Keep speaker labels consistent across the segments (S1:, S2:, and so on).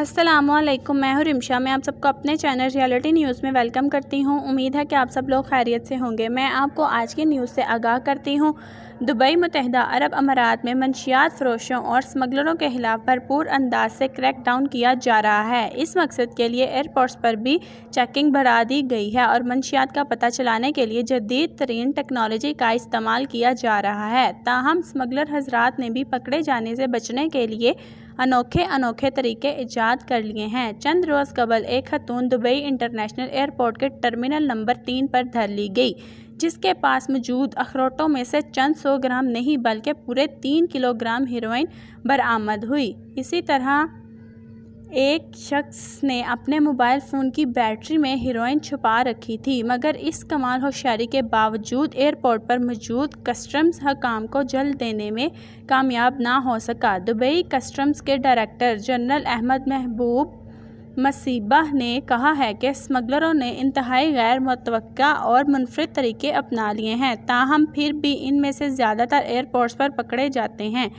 S1: अस्सलामुअलैकुम, मैं हूँ रिमशा। मैं आप सबको अपने चैनल रियलिटी न्यूज़ में वेलकम करती हूँ। उम्मीद है कि आप सब लोग खैरियत से होंगे। मैं आपको आज की न्यूज़ से आगाह करती हूँ। दुबई मुत्तहिदा अरब अमारात में मंशियात फरोशों और स्मगलरों के खिलाफ भरपूर अंदाज से क्रैकडाउन किया जा रहा है। इस मकसद के लिए एयरपोर्ट्स पर भी चेकिंग बढ़ा दी गई है और मंशियात का पता चलाने के लिए जदीद तरीन टेक्नोलॉजी का इस्तेमाल किया जा रहा है। ताहम स्मगलर हजरात ने भी पकड़े जाने से बचने के लिए अनोखे तरीके ईजाद कर लिए हैं। चंद रोज़ कबल एक खतून दुबई इंटरनेशनल एयरपोर्ट के टर्मिनल नंबर 3 पर धर ली गई, जिसके पास मौजूद अखरोटों में से चंद 100 ग्राम नहीं बल्कि पूरे 3 किलोग्राम हेरोइन बरामद हुई। इसी तरह एक शख्स ने अपने मोबाइल फ़ोन की बैटरी में हेरोइन छुपा रखी थी, मगर इस कमाल होशियारी के बावजूद एयरपोर्ट पर मौजूद कस्टम्स हकाम को जल्द देने में कामयाब ना हो सका। दुबई कस्टम्स के डायरेक्टर जनरल अहमद महबूब मसीबाह ने कहा है कि स्मगलरों ने इंतहाई गैर मुतवक्का और मुनफरिद तरीके अपना लिए हैं, ताहम फिर भी इनमें से ज़्यादातर एयरपोर्ट्स पर पकड़े जाते हैं।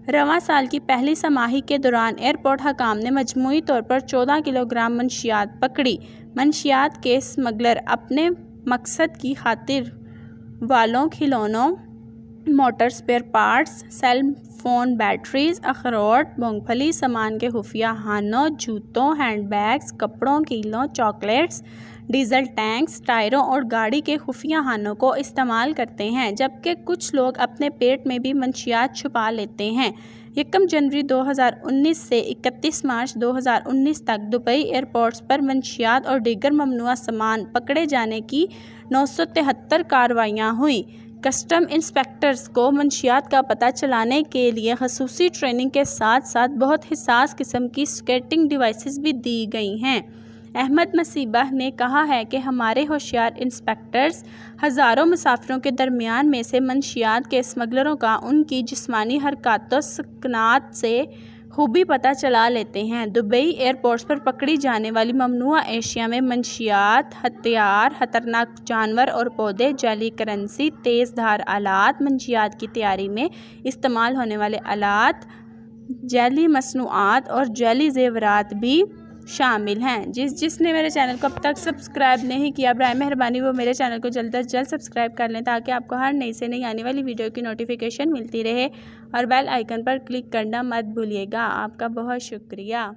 S1: रवां साल की पहली समाही के दौरान एयरपोर्ट हकाम ने मजमूई तौर पर 14 किलोग्राम मंशियात पकड़ी। मंशियात के स्मगलर अपने मकसद की खातिर वालों, खिलौनों, motor spare parts, cell phone batteries, अखरोट, मूंगफली, सामान के खुफिया खानों, जूतों, हैंडबैग्स, कपड़ों, कीलों, चॉकलेट्स, डीजल टैंक्स, टायरों और गाड़ी के खुफिया खानों को इस्तेमाल करते हैं, जबकि कुछ लोग अपने पेट में भी मंशियात छुपा लेते हैं। 1 जनवरी 2019 से 31 मार्च 2019 तक दुबई एयरपोर्ट्स पर मंशियात और दीगर ममनुआ सामान पकड़े जाने की 973 कार्रवाइयाँ हुई। कस्टम इंस्पेक्टर्स को मंशियात का पता चलाने के लिए खसूसी ट्रेनिंग के साथ साथ बहुत हिसास किस्म की स्कैटिंग डिवाइसेस भी दी गई हैं। अहमद मसीबाह ने कहा है कि हमारे होशियार इंस्पेक्टर्स हज़ारों मुसाफिरों के दरमियान में से मंशियात के स्मगलरों का उनकी जिस्मानी हरकतों सकनात से खूबी पता चला लेते हैं। दुबई एयरपोर्ट्स पर पकड़ी जाने वाली ममनुआ एशिया में मंशियात, हथियार, खतरनाक जानवर और पौधे, जाली करेंसी, तेज़ धार आलात, मंशियात की तैयारी में इस्तेमाल होने वाले आलात, जैली मसनूआत और जैली जेवरात भी शामिल हैं। जिसने मेरे चैनल को अब तक सब्सक्राइब नहीं किया, बराए मेहरबानी वो मेरे चैनल को जल्द अज जल्द सब्सक्राइब कर लें, ताकि आपको हर नई से नई आने वाली वीडियो की नोटिफिकेशन मिलती रहे, और बेल आइकन पर क्लिक करना मत भूलिएगा। आपका बहुत शुक्रिया।